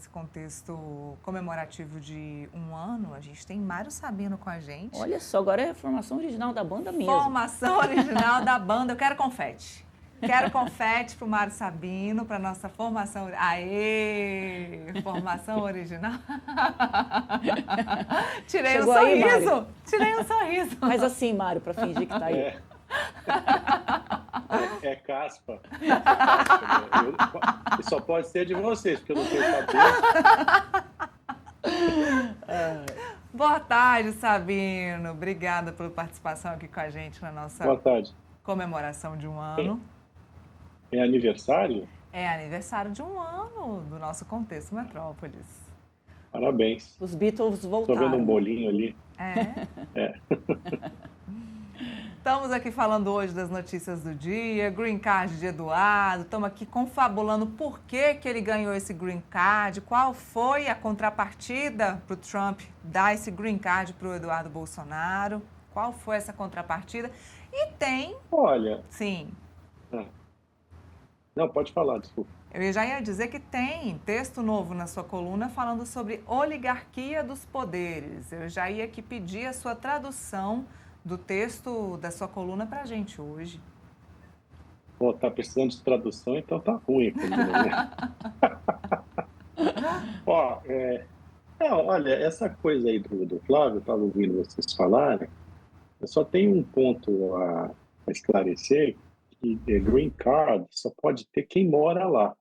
nesse contexto comemorativo de 1 ano, a gente tem Mário Sabino com a gente. Olha só, agora é a formação original da banda mesmo. Formação original da banda. Eu quero confete. Quero confete pro Mário Sabino, para nossa formação. Aê! Formação original. Tirei Chegou um aí, sorriso. Mário. Tirei um sorriso. Faz assim, Mário, para fingir que tá aí. É caspa. E só pode ser de vocês, porque eu não tenho cabelo. Boa tarde, Sabino. Obrigada pela participação aqui com a gente na nossa Boa tarde. comemoração de 1 ano. É aniversário? É aniversário de 1 ano do nosso Contexto Metrópolis. Parabéns. Os Beatles Estou voltaram. vendo um bolinho ali. É. Estamos aqui falando hoje das notícias do dia, Green Card de Eduardo, estamos aqui confabulando por que ele ganhou esse Green Card, qual foi a contrapartida para o Trump dar esse Green Card para o Eduardo Bolsonaro, qual foi essa contrapartida. E tem... Olha... Sim. Não, pode falar, desculpa. Eu já ia dizer que tem texto novo na sua coluna falando sobre oligarquia dos poderes. Eu já ia aqui pedir a sua tradução do texto da sua coluna para a gente hoje. Pô, tá precisando de tradução, então tá ruim. Né? Não, olha, essa coisa aí do Flávio, eu estava ouvindo vocês falarem, eu só tenho um ponto a esclarecer, que Green Card só pode ter quem mora lá.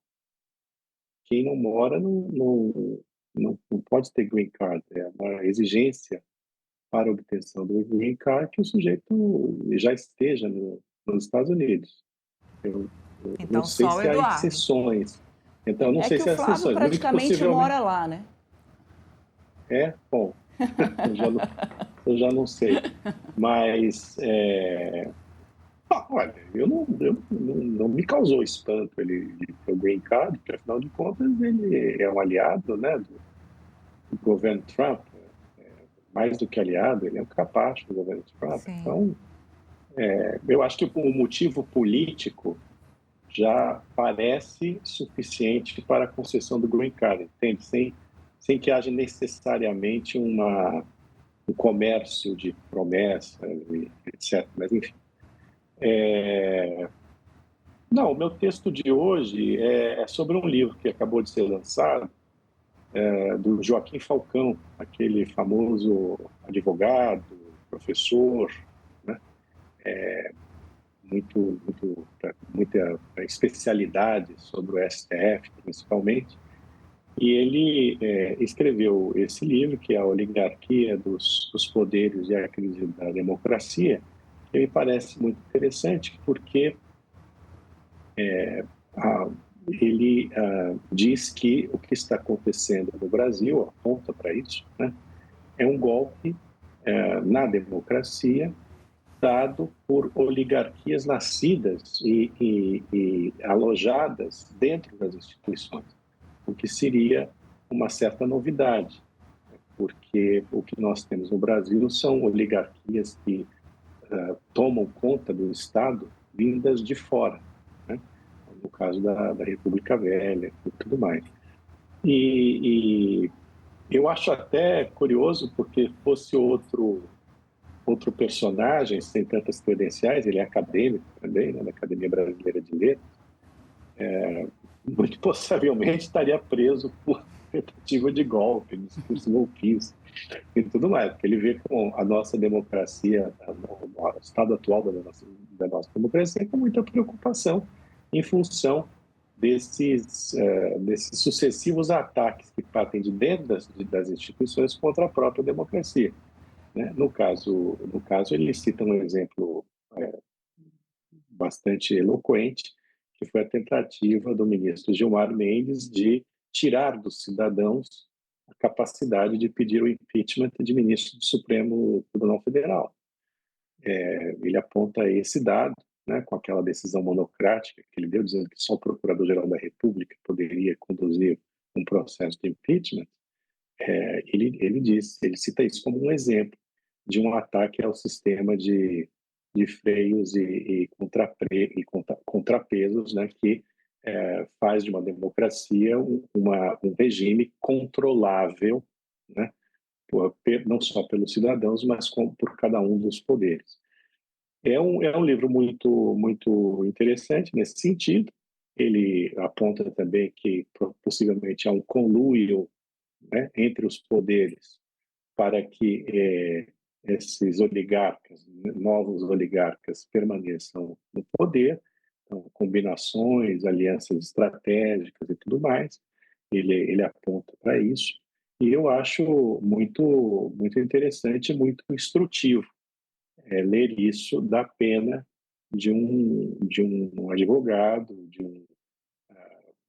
Quem não mora não pode ter Green Card. É uma exigência para a obtenção do Green Card que o sujeito já esteja nos Estados Unidos. Eu então, não sei só se há exceções. Então, não sei se há exceções. É que o Flávio praticamente mora lá, né? Bom, eu já não sei. Mas, olha, não me causou espanto ele ter o Green Card, porque, afinal de contas, ele é um aliado, né, do governo Trump. Mais do que aliado, ele é um capacho do governo Trump. Sim. Então, eu acho que o motivo político já parece suficiente para a concessão do Green Card, entende? Sem que haja necessariamente um comércio de promessas, etc. Mas, enfim. Não, o meu texto de hoje é sobre um livro que acabou de ser lançado, do Joaquim Falcão, aquele famoso advogado, professor, né? Muita especialidade sobre o STF, principalmente. E ele escreveu esse livro, que é A Oligarquia dos Poderes e a Crise da Democracia, que me parece muito interessante, porque ele diz que o que está acontecendo no Brasil, aponta para isso, né, é um golpe na democracia dado por oligarquias nascidas e alojadas dentro das instituições, o que seria uma certa novidade, porque o que nós temos no Brasil são oligarquias que tomam conta do Estado vindas de fora, né? No caso da República Velha e tudo mais. E eu acho até curioso, porque fosse outro personagem sem tantas credenciais, ele é acadêmico também, né, da Academia Brasileira de Letras, muito possivelmente estaria preso por tentativa de golpe, discurso golpista e tudo mais, porque ele vê com a nossa democracia, o estado atual da nossa democracia, com muita preocupação em função desses sucessivos ataques que partem de dentro das instituições contra a própria democracia. Né? No caso, ele cita um exemplo bastante eloquente, que foi a tentativa do ministro Gilmar Mendes de tirar dos cidadãos a capacidade de pedir o impeachment de ministro do Supremo Tribunal Federal. Ele aponta esse dado, né, com aquela decisão monocrática que ele deu, dizendo que só o Procurador-Geral da República poderia conduzir um processo de impeachment. Ele cita isso como um exemplo de um ataque ao sistema de freios e contrapesos, né, que faz de uma democracia um regime controlável, né, não só pelos cidadãos, mas por cada um dos poderes. É um livro muito, muito interessante nesse sentido. Ele aponta também que possivelmente há um conluio, né, entre os poderes para que esses oligarcas, novos oligarcas, permaneçam no poder, então, combinações, alianças estratégicas e tudo mais. Ele aponta para isso. E eu acho muito, muito interessante, muito instrutivo ler isso da pena de um advogado,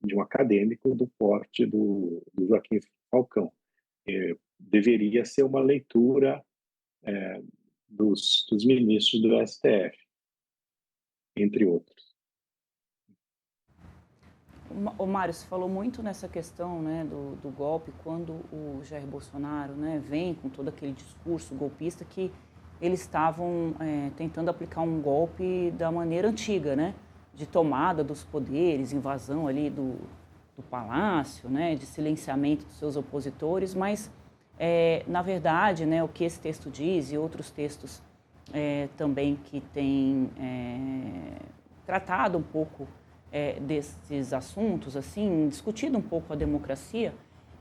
de um acadêmico do porte do Joaquim Falcão. Deveria ser uma leitura dos ministros do STF, entre outros. O Mário, você falou muito nessa questão, né, do golpe, quando o Jair Bolsonaro, né, vem com todo aquele discurso golpista que eles estavam tentando aplicar um golpe da maneira antiga, né, de tomada dos poderes, invasão ali do palácio, né, de silenciamento dos seus opositores, mas, na verdade, né, o que esse texto diz e outros textos também que têm tratado um pouco desses assuntos, assim, discutido um pouco a democracia,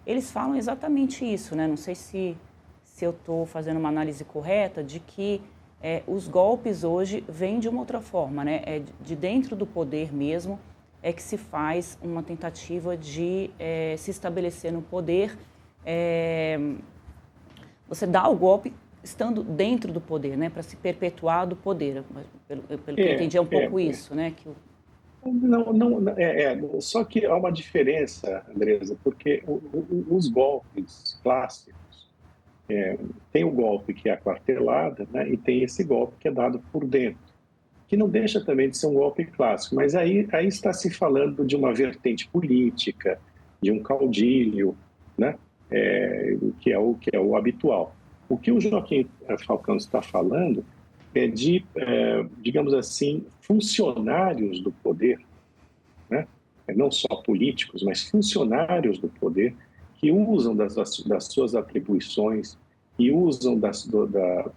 eles falam exatamente isso, né? Não sei se eu estou fazendo uma análise correta de que os golpes hoje vêm de uma outra forma, né? De dentro do poder mesmo que se faz uma tentativa de se estabelecer no poder. Você dá o golpe estando dentro do poder, né? Para se perpetuar do poder. Pelo que eu entendi, é um pouco isso, né? Não, só que há uma diferença, Andresa, porque os golpes clássicos, tem o golpe que é a quartelada, né, e tem esse golpe que é dado por dentro, que não deixa também de ser um golpe clássico, mas aí está se falando de uma vertente política, de um caudilho, né, que é o habitual. O que o Joaquim Falcão está falando é de, digamos assim, funcionários do poder, né? Não só políticos, mas funcionários do poder que usam das suas atribuições e usam do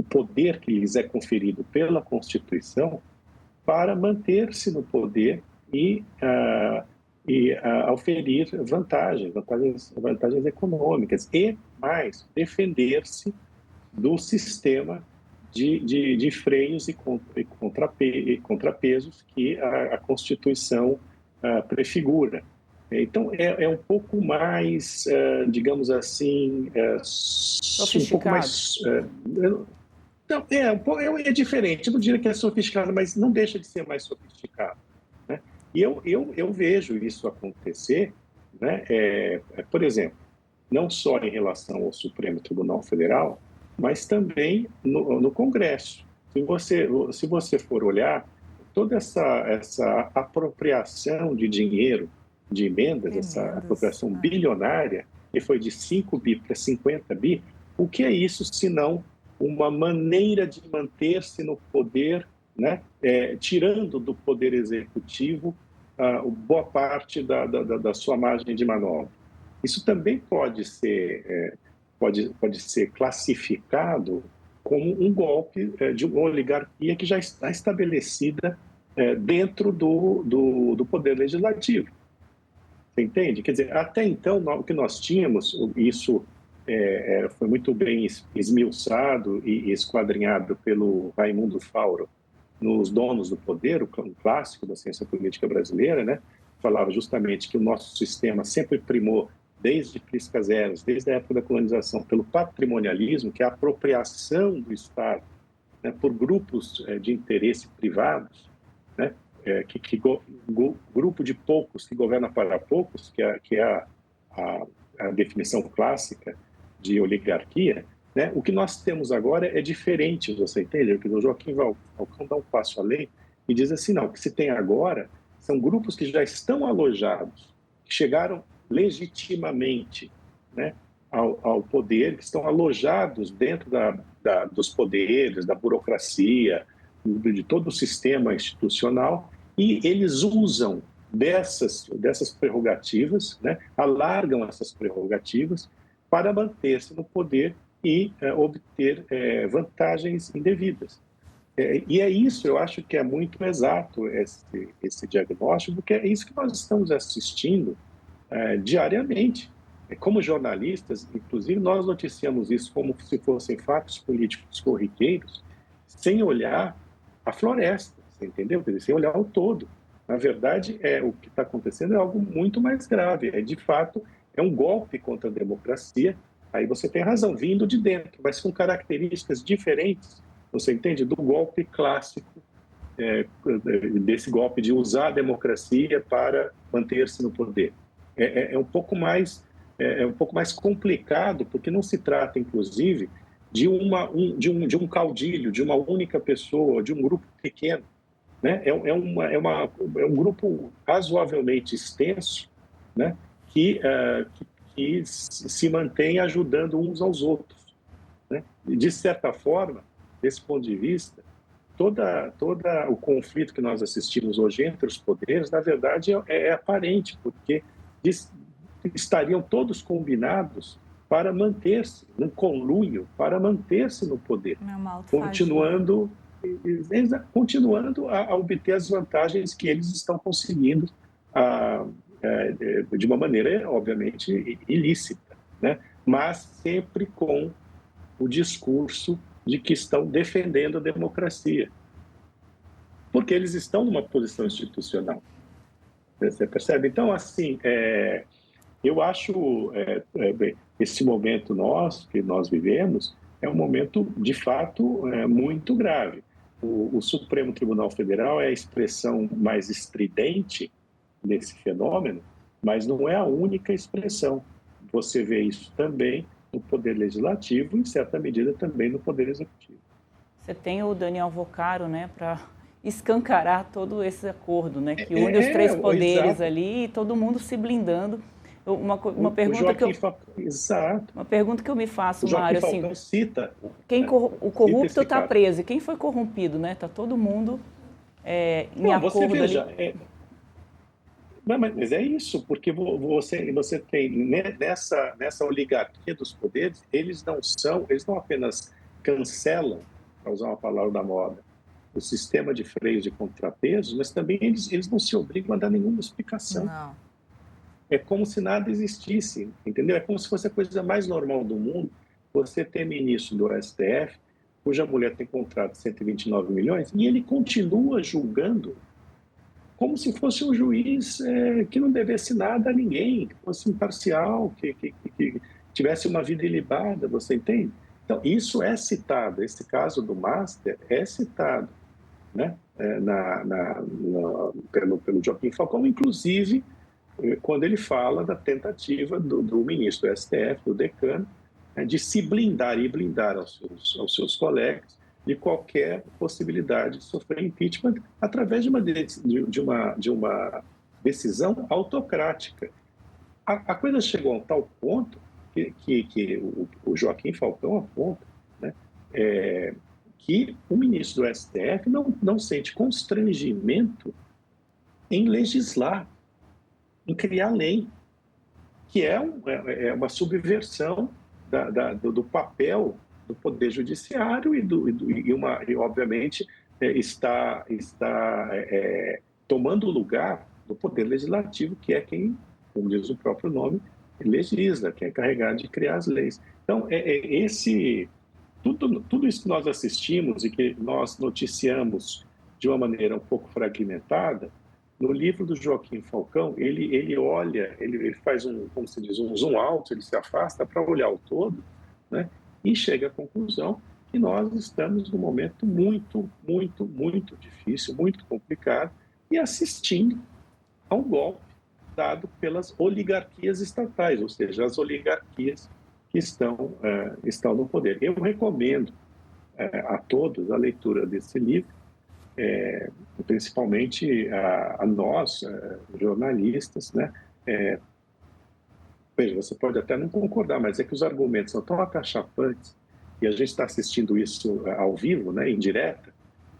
poder que lhes é conferido pela Constituição para manter-se no poder e oferir vantagens econômicas e, mais, defender-se do sistema de freios e contrapesos que a Constituição prefigura. Então, é um pouco mais, digamos assim, sofisticado. Um pouco mais... Não, é diferente, eu não diria que é sofisticado, mas não deixa de ser mais sofisticado, né? E eu vejo isso acontecer, né? Por exemplo, não só em relação ao Supremo Tribunal Federal, mas também no Congresso. Se você for olhar, toda essa apropriação de dinheiro, de emendas, essa apropriação bilionária, que foi de 5 bi para 50 bi, o que é isso senão uma maneira de manter-se no poder, né, tirando do poder executivo boa parte da sua margem de manobra. Isso também pode ser classificado como um golpe de uma oligarquia que já está estabelecida dentro do poder legislativo. Você entende? Quer dizer, até então, o que nós tínhamos, isso foi muito bem esmiuçado e esquadrinhado pelo Raimundo Fauro nos Donos do Poder, o clássico da ciência política brasileira, né? Falava justamente que o nosso sistema sempre primou, desde Prisca Zeros, desde a época da colonização, pelo patrimonialismo, que é a apropriação do Estado, né, por grupos de interesse privados, né, grupo de poucos que governa para poucos, que é a definição clássica de oligarquia, né? O que nós temos agora é diferente, você entende? O Joaquim Falcão dá um passo além e diz assim, não, o que se tem agora são grupos que já estão alojados, que chegaram legitimamente, né, ao poder, que estão alojados dentro dos poderes, da burocracia, de todo o sistema institucional, e eles usam dessas prerrogativas, né, alargam essas prerrogativas para manter-se no poder e obter vantagens indevidas. E é isso, eu acho que é muito exato esse diagnóstico, porque é isso que nós estamos assistindo diariamente. Como jornalistas, inclusive, nós noticiamos isso como se fossem fatos políticos corriqueiros, sem olhar a floresta, você entendeu? Quer dizer, sem olhar o todo. Na verdade, o que está acontecendo é algo muito mais grave. De fato, é um golpe contra a democracia. Aí você tem razão, vindo de dentro, mas com características diferentes, você entende, do golpe clássico, desse golpe de usar a democracia para manter-se no poder. É um pouco mais complicado, porque não se trata, inclusive, de um caudilho, de uma única pessoa, de um grupo pequeno, né? É um grupo razoavelmente extenso, né? que se mantém ajudando uns aos outros, né? De certa forma, desse ponto de vista, todo o conflito que nós assistimos hoje entre os poderes, na verdade, é aparente, porque estariam todos combinados para manter-se, num conluio, para manter-se no poder, continuando a obter as vantagens que eles estão conseguindo de uma maneira, obviamente, ilícita, né? Mas sempre com o discurso de que estão defendendo a democracia, porque eles estão numa posição institucional. Você percebe? Então, assim, eu acho bem, esse momento que nós vivemos é um momento, de fato, muito grave. O Supremo Tribunal Federal é a expressão mais estridente desse fenômeno, mas não é a única expressão. Você vê isso também no Poder Legislativo e, em certa medida, também no Poder Executivo. Você tem o Daniel Vocaro, né, para escancarar todo esse acordo, né, que une os três poderes exato. Ali e todo mundo se blindando. Uma pergunta que eu exato. Uma pergunta que eu me faço, Mário, assim, cita o corrupto está preso, e quem foi corrompido, né? Está todo mundo em acordo você veja, ali. Mas é isso, porque você tem nessa oligarquia dos poderes, eles não apenas cancelam, para usar uma palavra da moda, o sistema de freios de contrapesos, mas também eles não se obrigam a dar nenhuma explicação. Não. É como se nada existisse, entendeu? É como se fosse a coisa mais normal do mundo você ter ministro do STF, cuja mulher tem contrato de 129 milhões, e ele continua julgando como se fosse um juiz que não devesse nada a ninguém, que fosse imparcial, que tivesse uma vida ilibada, você entende? Então, isso é citado, esse caso do Master é citado, né? Pelo Joaquim Falcão, inclusive quando ele fala da tentativa do ministro do STF, do decano, de se blindar e blindar aos seus colegas de qualquer possibilidade de sofrer impeachment através de uma decisão autocrática. A coisa chegou a um tal ponto que o Joaquim Falcão aponta, né, que o ministro do STF não sente constrangimento em legislar, em criar lei, que é uma subversão do papel do Poder Judiciário e obviamente, está tomando o lugar do Poder Legislativo, que é quem, como diz o próprio nome, legisla, que é encarregado de criar as leis. Então, tudo isso que nós assistimos e que nós noticiamos de uma maneira um pouco fragmentada, no livro do Joaquim Falcão, ele olha, ele faz como se diz, um zoom out, ele se afasta para olhar o todo, né? E chega à conclusão que nós estamos num momento muito, muito, muito difícil, muito complicado, e assistindo a um golpe dado pelas oligarquias estatais, ou seja, as oligarquias que estão no poder. Eu recomendo a todos a leitura desse livro, principalmente a nós, jornalistas, né? Veja, você pode até não concordar, mas é que os argumentos são tão acachapantes, e a gente está assistindo isso ao vivo, né, em direta,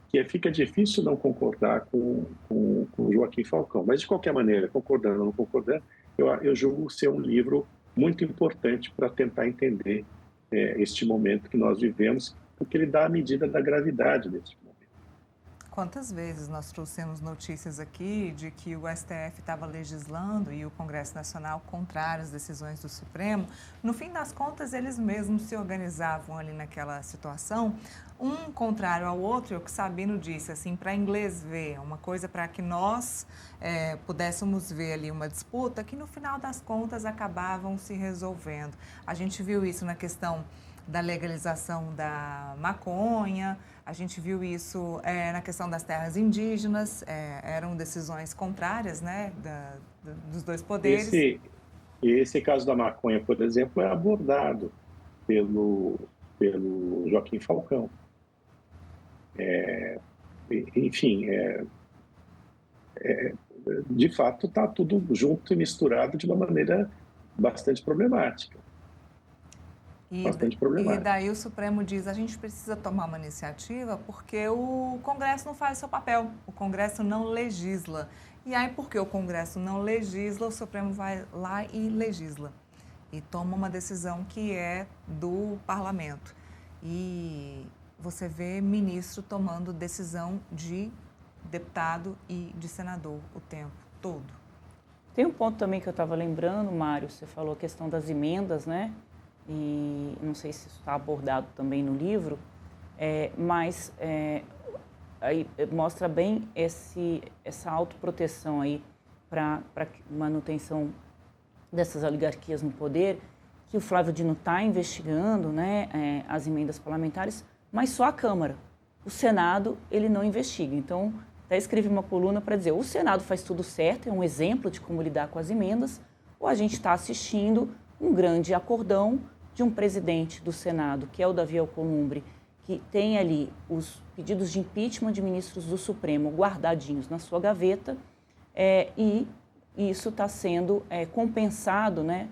que fica difícil não concordar com o Joaquim Falcão. Mas, de qualquer maneira, concordando ou não concordando, eu julgo ser um livro muito importante para tentar entender este momento que nós vivemos, porque ele dá a medida da gravidade deste momento. Quantas vezes nós trouxemos notícias aqui de que o STF estava legislando e o Congresso Nacional contrário às decisões do Supremo? No fim das contas, eles mesmos se organizavam ali naquela situação, um contrário ao outro, e o que Sabino disse, assim, para inglês ver, uma coisa para que nós pudéssemos ver ali uma disputa que no final das contas acabavam se resolvendo. A gente viu isso na questão da legalização da maconha, a gente viu isso na questão das terras indígenas, eram decisões contrárias, né, dos dois poderes. Esse caso da maconha, por exemplo, é abordado pelo Joaquim Falcão. Enfim, de fato, está tudo junto e misturado de uma maneira bastante problemática. E daí o Supremo diz, a gente precisa tomar uma iniciativa porque o Congresso não faz o seu papel, o Congresso não legisla. E aí, porque o Congresso não legisla, o Supremo vai lá e legisla. E toma uma decisão que é do Parlamento. E você vê ministro tomando decisão de deputado e de senador o tempo todo. Tem um ponto também que eu estava lembrando, Mário, você falou a questão das emendas, né? E não sei se isso está abordado também no livro, mas aí mostra bem essa autoproteção aí para manutenção dessas oligarquias no poder, que o Flávio Dino está investigando, né, as emendas parlamentares, mas só a Câmara. O Senado, ele não investiga. Então, até escrevi uma coluna para dizer, o Senado faz tudo certo, é um exemplo de como lidar com as emendas, ou a gente está assistindo um grande acordão de um presidente do Senado, que é o Davi Alcolumbre, que tem ali os pedidos de impeachment de ministros do Supremo guardadinhos na sua gaveta, e isso está sendo compensado, né,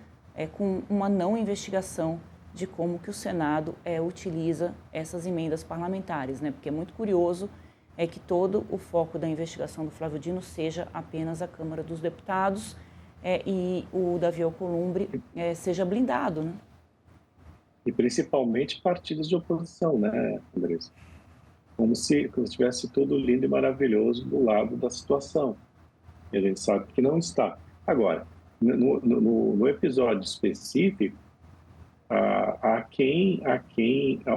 com uma não investigação de como que o Senado utiliza essas emendas parlamentares, né, porque é muito curioso que todo o foco da investigação do Flávio Dino seja apenas a Câmara dos Deputados e o Davi Alcolumbre seja blindado, né? E principalmente partidos de oposição, né, Andressa? Como se estivesse tudo lindo e maravilhoso do lado da situação. E a gente sabe que não está. Agora, no episódio específico,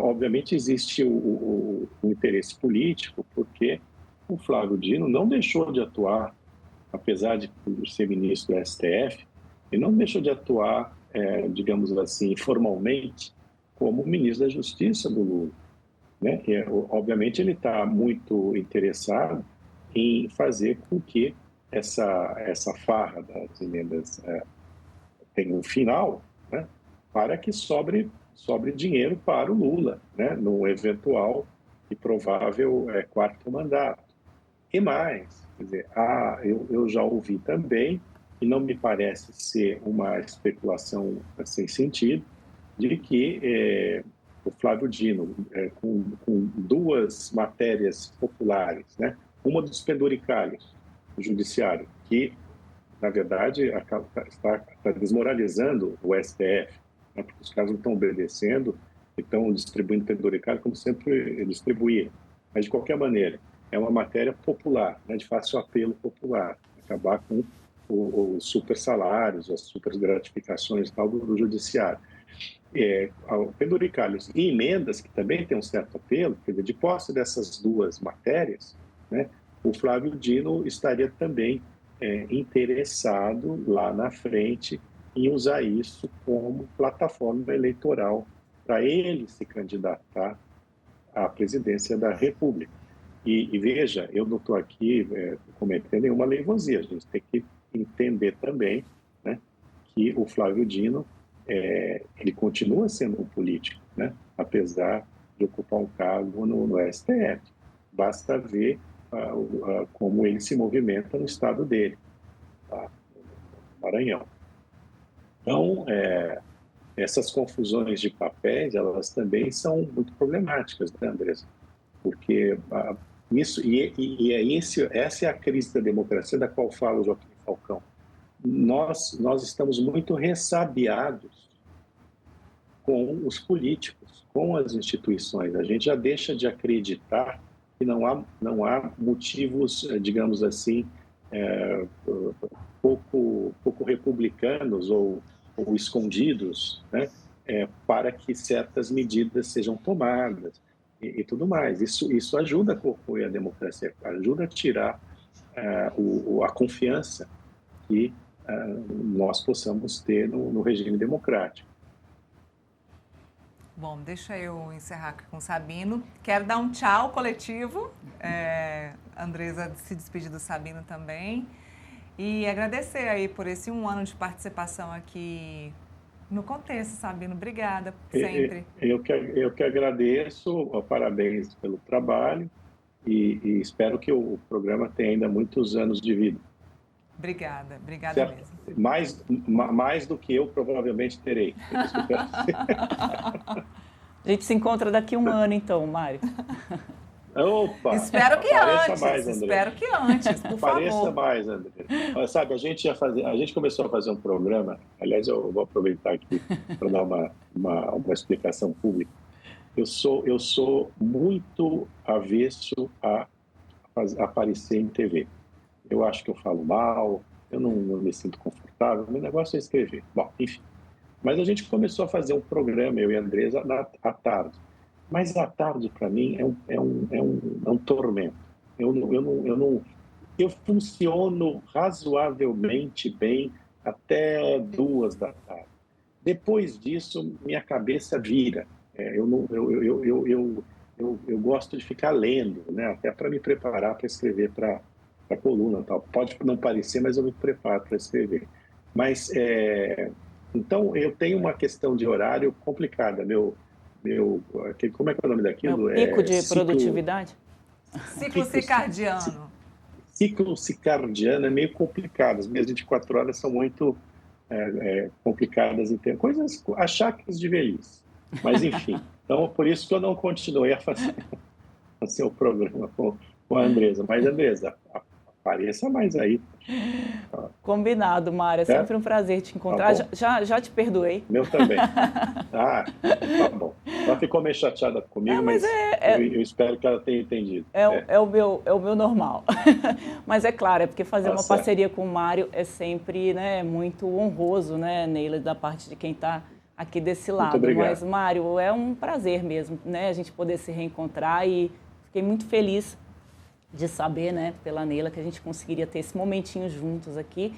obviamente existe o interesse político, porque o Flávio Dino não deixou de atuar, apesar de ser ministro do STF, ele não deixou de atuar, digamos assim, formalmente, como ministro da Justiça do Lula, né? Obviamente ele está muito interessado em fazer com que essa farra das emendas tenha um final, né? Para que sobre dinheiro para o Lula, né? No eventual e provável quarto mandato. E mais, quer dizer, eu já ouvi também, e não me parece ser uma especulação sem sentido, de que o Flávio Dino, com duas matérias populares, né? Uma dos penduricalhos do judiciário, que, na verdade, está desmoralizando o STF, né? Porque os caras não estão obedecendo, estão distribuindo penduricalho como sempre distribuíam. Mas, de qualquer maneira, é uma matéria popular, né? De fácil apelo popular, acabar com os super salários, as super gratificações e tal do judiciário. Penduricalhos e emendas, que também tem um certo apelo, quer dizer, de posse dessas duas matérias, né, o Flávio Dino estaria também interessado lá na frente em usar isso como plataforma eleitoral para ele se candidatar à presidência da República. E veja, eu não estou aqui cometendo nenhuma leivosia, a gente tem que entender também, né, que o Flávio Dino ele continua sendo um político, né? Apesar de ocupar um cargo no STF. Basta ver como ele se movimenta no estado dele, tá? No Maranhão. Então, essas confusões de papéis, elas também são muito problemáticas, né, Andressa? Porque Essa é a crise da democracia da qual fala o Joaquim Falcão. Nós estamos muito ressabiados com os políticos, com as instituições. A gente já deixa de acreditar que não há motivos, digamos assim, pouco republicanos ou escondidos, né, para que certas medidas sejam tomadas e tudo mais. Isso ajuda a corroer a democracia, ajuda a tirar a confiança que nós possamos ter no regime democrático. Bom, deixa eu encerrar aqui com o Sabino. Quero dar um tchau coletivo. Andresa se despedir do Sabino também. E agradecer aí por esse 1 ano de participação aqui no Contexto, Sabino. Obrigada, sempre. Eu que agradeço, parabéns pelo trabalho e espero que o programa tenha ainda muitos anos de vida. Obrigada certo? Mesmo. Mais do que eu provavelmente terei. A gente se encontra daqui 1 ano, então, Mário. Opa! Espero que antes, por favor. Pareça mais, André. Sabe, a gente começou a fazer um programa, aliás, eu vou aproveitar aqui para dar uma explicação pública. Eu sou muito avesso a aparecer em TV. Eu acho que eu falo mal, eu não me sinto confortável, meu negócio é escrever. Bom, enfim. Mas a gente começou a fazer um programa, eu e a Andresa, à tarde. Mas à tarde, para mim, é um tormento. Eu funciono razoavelmente bem até 2 da tarde. Depois disso, minha cabeça vira. Eu gosto de ficar lendo, né? Até para me preparar para escrever para a coluna, tal. Pode não parecer, mas eu me preparo para escrever. Mas então eu tenho uma questão de horário complicada. Como é que é o nome daquilo? Pico de produtividade? Ciclo circadiano. Ciclo circadiano é meio complicado. As minhas 24 horas são muito complicadas em ter coisas, achaques de velhice. Mas enfim, então por isso que eu não continuei a fazer o programa com a Andresa. Mas Andresa, apareça mais aí. Combinado, Mário. É sempre um prazer te encontrar. Tá já te perdoei. Meu também. Tá bom. Ela ficou meio chateada comigo, mas eu espero que ela tenha entendido. É o meu normal. Mas é claro, porque fazer uma parceria com o Mário é sempre, né, muito honroso, né, Neila, da parte de quem está aqui desse lado. Muito obrigado. Mas, Mário, é um prazer mesmo, né, a gente poder se reencontrar e fiquei muito feliz de saber, né, pela Neila, que a gente conseguiria ter esse momentinho juntos aqui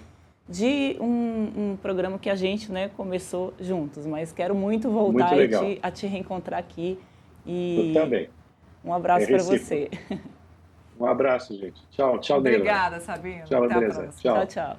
de um programa que a gente, né, começou juntos. Mas quero muito voltar a te reencontrar aqui. E eu também. Um abraço para você. Um abraço, gente. Tchau, Neila. Obrigada, Sabino. Tchau, Até Andresa. a próxima. Tchau.